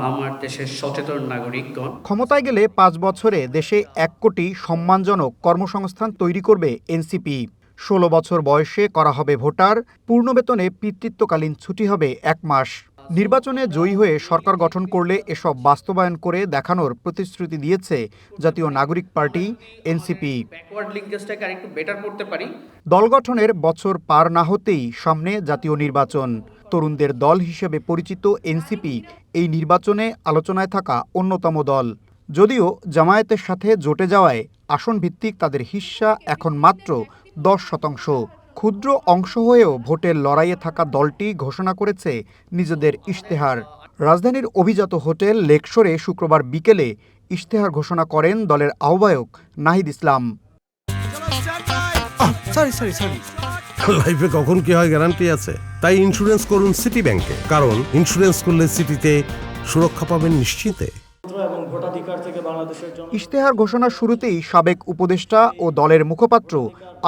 আমার দেশের সচেতন নাগরিকগণ। ক্ষমতায় গেলে ৫ বছরে দেশে ১ কোটি সম্মানজনক কর্মসংস্থান তৈরি করবে এনসিপি। ১৬ বছর বয়সে করা হবে ভোটার, পূর্ণ বেতনে পিতৃত্বকালীন ছুটি হবে ১ মাস। নির্বাচনে জয়ী হয়ে সরকার গঠন করলে এসব বাস্তবায়ন করে দেখানোর প্রতিশ্রুতি দিয়েছে জাতীয় নাগরিক পার্টি এনসিপি। ব্যাকওয়ার্ড লিঙ্কেজটাকে আরেকটু বেটার করতে পারি। দল গঠনের বছর পার না হতেই সামনে জাতীয় নির্বাচন। তরুণদের দল হিসেবে পরিচিত এনসিপি এই নির্বাচনে আলোচনায় থাকা অন্যতম দল। যদিও জামায়াতের সাথে জোটে যাওয়ায় আসন ভিত্তিক তাদের হিস্সা এখন মাত্র ১০%। ক্ষুদ্র অংশ হয়েও ভোটের লড়াইয়ে থাকা দলটি ঘোষণা করেছে নিজেদের ইশতেহার। রাজধানীর অভিজাত হোটেল লেকশোরে শুক্রবার বিকেলে ইশতেহার ঘোষণা করেন দলের আহ্বায়ক নাহিদ ইসলাম। লাইফে কখন কি হয় গ্যারান্টি আছে, তাই ইন্স্যুরেন্স করুন সিটি ব্যাংকে, কারণ ইন্স্যুরেন্স করলে সিটিতে সুরক্ষা পাবেন নিশ্চিতে। ইশতেহার ঘোষণার শুরুতেই সাবেক উপদেষ্টা ও দলের মুখপাত্র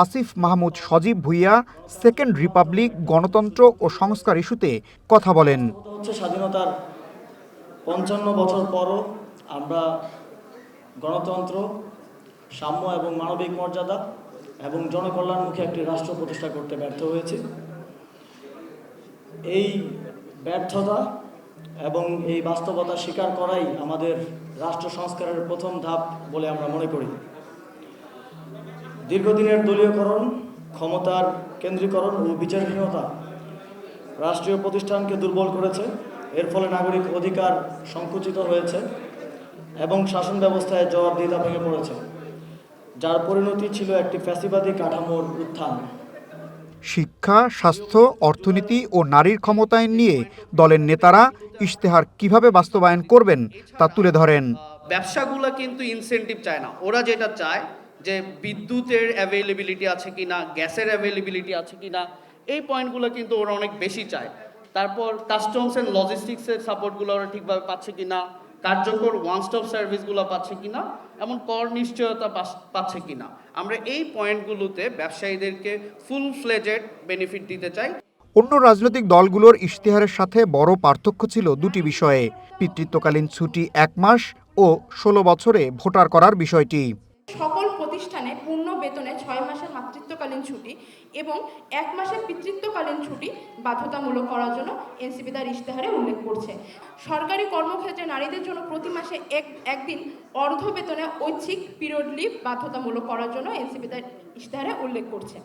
আসিফ মাহমুদ সজীব ভুইয়া সেকেন্ড রিপাবলিক, গণতন্ত্র ও সংস্কার ইস্যুতে কথা বলেন। স্বাধীনতার ৫৫ বছর পরও আমরা গণতন্ত্র, সাম্য এবং মানবিক মর্যাদা এবং জনকল্যাণমুখী একটি রাষ্ট্র প্রতিষ্ঠা করতে ব্যর্থ হয়েছি। এই ব্যর্থতা এবং এই বাস্তবতা স্বীকার করাই আমাদের রাষ্ট্র সংস্কারের প্রথম ধাপ বলে আমরা মনে করি। দীর্ঘদিনের দলীয়করণ, ক্ষমতার কেন্দ্রীকরণ ও বিচারহীনতা রাষ্ট্রীয় প্রতিষ্ঠানকে দুর্বল করেছে। এর ফলে নাগরিক অধিকার সংকুচিত হয়েছে এবং শাসন ব্যবস্থায় জবাবদিহিতা ভেঙে পড়েছে, যার পরিণতি ছিল একটি ফ্যাসিবাদী কাঠামোর উত্থান। শিক্ষা, স্বাস্থ্য, অর্থনীতি ও নারীর ক্ষমতায়ন নিয়ে দলের নেতারা ইশতেহার কিভাবে বাস্তবায়ন করবেন তা তুলে ধরেন। ব্যবসাগুলো কিন্তু ইনসেনটিভ চায় না, ওরা যেটা চায় যে বিদ্যুতের অ্যাভেলেবিলিটি আছে কিনা, গ্যাসের অ্যাভেলেবিলিটি আছে কিনা, এই পয়েন্টগুলো কিন্তু ওরা অনেক বেশি চায়। তারপর কাস্টমস অ্যান্ড লজিস্টিক্সের সাপোর্টগুলো ওরা ঠিকভাবে পাচ্ছে কিনা, কার্যকর ওয়ান স্টপ সার্ভিসগুলো পাচ্ছে কিনা, এমন কর নিশ্চয়তা পাচ্ছে কিনা। আমরা এই পয়েন্টগুলোতে ব্যবসায়ীদেরকে ফুল ফ্লেজেড বেনিফিট দিতে চাই। অন্য রাজনৈতিক দলগুলোর ইশতেহারের সাথে বড় পার্থক্য ছিল দুটি বিষয়ে: পিতৃত্বকালীন ছুটি ১ মাস ও ১৬ বছরে ভোটার করার বিষয়টি। সকল প্রতিষ্ঠানে পূর্ণ বেতনে ৬ মাসের মাতৃত্বকালীন ছুটি এবং ১ মাসের পিতৃত্বকালীন ছুটি বাধ্যতামূলক করার জন্য এনসিপি তার ইশতেহারে উল্লেখ করছে। সরকারি কর্মক্ষেত্রে নারীদের জন্য প্রতি মাসে একদিন অর্ধ বেতনে ঐচ্ছিক পিরিয়ড লিভ বাধ্যতামূলক করার জন্য এনসিপি তার ইশতেহারে উল্লেখ করছে।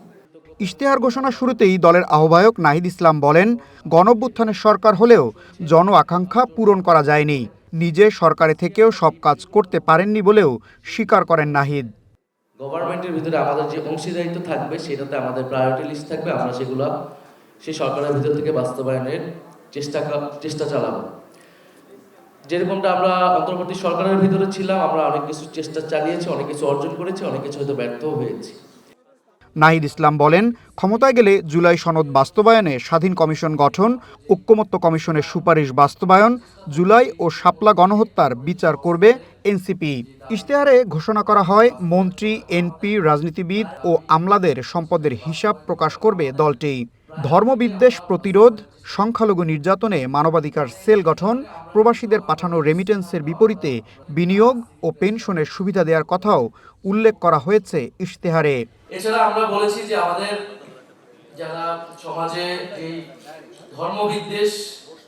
ইশতেহার ঘোষণার শুরুতেই দলের আহ্বায়ক নাহিদ ইসলাম বলেন, গণঅভ্যুত্থানের সরকার হলেও জন আকাঙ্ক্ষা পূরণ করা যায়নি। নিজে সরকারে থেকেও সব কাজ করতে পারেননি বলেও স্বীকার করেন নাহিদ। গভর্নমেন্টের ভিতরে আমাদের যে অংশীদারিত্ব থাকবে সেটাতে আমাদের প্রায়োরিটি লিস্ট থাকবে, আমরা সেগুলো সেই সরকারের ভিতর থেকে বাস্তবায়নের চেষ্টা চালাবো। যেরকমটা আমরা অন্তর্বর্তী সরকারের ভিতরে ছিলাম, আমরা অনেক কিছু চেষ্টা চালিয়েছি, অনেক কিছু অর্জন করেছি, অনেক কিছু হয়তো ব্যর্থও হয়েছি। নাহিদ ইসলাম বলেন, ক্ষমতায় গেলে জুলাই সনদ বাস্তবায়নে স্বাধীন কমিশন গঠন, ঐক্যমত্য কমিশনের সুপারিশ বাস্তবায়ন, জুলাই ও শাপলা গণহত্যার বিচার করবে এনসিপি। ইশতেহারে ঘোষণা করা হয়, মন্ত্রী, এমপি, রাজনীতিবিদ ও আমলাদের সম্পদের হিসাব প্রকাশ করবে দলটি। ধর্মবিদ্বেষ প্রতিরোধ, সংখ্যালঘু নির্যাতনে মানবাধিকার সেল গঠন, প্রবাসীদের পাঠানো রেমিটেন্সের বিপরীতে বিনিয়োগ ও পেনশনের সুবিধা দেওয়ার কথাও উল্লেখ করা হয়েছে ইশতেহারে। এছাড়া আমরা বলেছি যে আমাদের যারা সমাজে এই ধর্মবিদ্বেষ,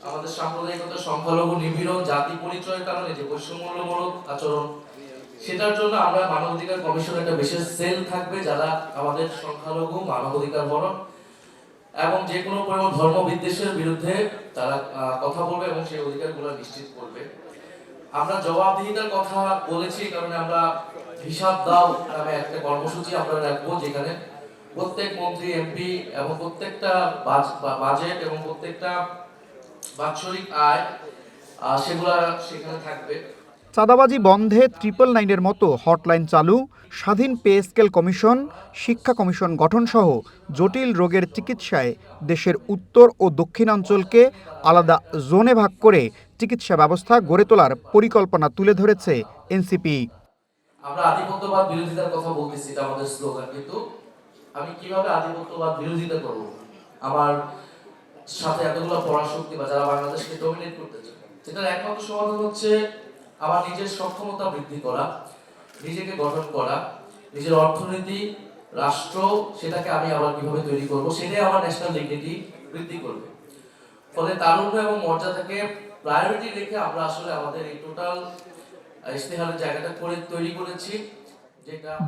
আমাদের সাম্প্রদায়িকতা, সংখ্যালঘু নিপীড়ন, জাতি পরিচয়ের কারণে যে বৈষম্যমূলক আচরণ, সেটার জন্য আমরা মানবাধিকার কমিশনের একটা বিশেষ সেল থাকবে যারা আমাদের সংখ্যালঘু মানবাধিকার বরণ এবং যে কোনো পরিমাণ ধর্মবিদ্বেষের বিরুদ্ধে তারা কথা বলবে এবং সেই অধিকারগুলো নিশ্চিত করবে। আমরা জবাবদিহিতার কথা বলেছি, কারণ আমরা হিসাব দাও নামে একটা কর্মসূচি আমরা রাখবো, যেখানে প্রত্যেক মন্ত্রী, এমপি এবং প্রত্যেকটা বাজেট এবং প্রত্যেকটা বাৎসরিক আয় সেগুলা সেখানে থাকবে। চাঁদাবাজি বন্ধে 999-এর মতো হটলাইন চালু, স্বাধীন পে স্কেল কমিশন, শিক্ষা কমিশন গঠনসহ জটিল রোগের চিকিৎসায় দেশের উত্তর ও দক্ষিণাঞ্চলকে আলাদা জোনে ভাগ করে চিকিৎসা ব্যবস্থা গড়ে তোলার পরিকল্পনা তুলে ধরেছে এনসিপি। আমরা আধিপত্যবাদ বিরোধিতার কথা বলতেছি, এটা আমাদের স্লোগান, কিন্তু আমি কিভাবে আধিপত্যবাদ বিরোধিতা করব? আমার সাথে এতগুলো পরাশক্তি বা যারা বাংলাদেশকে ডমিনেট করতে চায়, সেটার একমাত্র সমাধান হচ্ছে আমার নিজের সক্ষমতা বৃদ্ধি করা, নিজেকে গঠন করা, নিজের অর্থনীতি, রাষ্ট্র, সেটাকে আমি আবার কিভাবে তৈরি করব, সেটাই আমার ন্যাশনাল ডিগনিটি বৃদ্ধি করবে। ফলে তারুণ্য এবং মর্যাদাকে প্রায়োরিটি রেখে আমরা আসলে আমাদের এই টোটাল ইশতেহারের জায়গাটা তৈরি করেছি।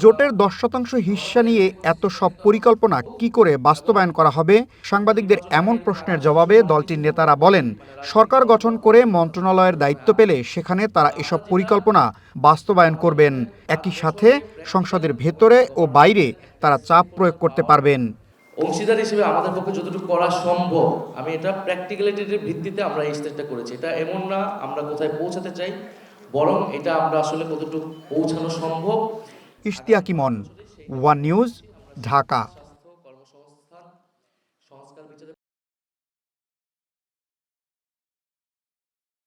জোটের 10% হিস্সা নিয়ে এত সব পরিকল্পনা কি করে বাস্তবায়ন করা হবে? সাংবাদিকদের এমন প্রশ্নের জবাবে দলটির নেতারা বলেন, সরকার গঠন করে মন্ত্রণালয়ের দায়িত্ব পেলে সেখানে তারা এসব পরিকল্পনা বাস্তবায়ন করবেন। একই সাথে সংসদের ভেতরে ও বাইরে তারা চাপ প্রয়োগ করতে পারবেন। অংশীদার হিসেবে আমাদের পক্ষে যতটুকু করা সম্ভব, আমি এটা প্র্যাকটিক্যালিটির ভিত্তিতে আমরা এই স্টেজটা করেছি। এটা এমন না আমরা কোথায় পৌঁছাতে চাই, বরং এটা আমরা আসলে কতটুকু পৌঁছানো সম্ভব। ইশতিয়াক ইমন, ওয়ান নিউজ, ঢাকা।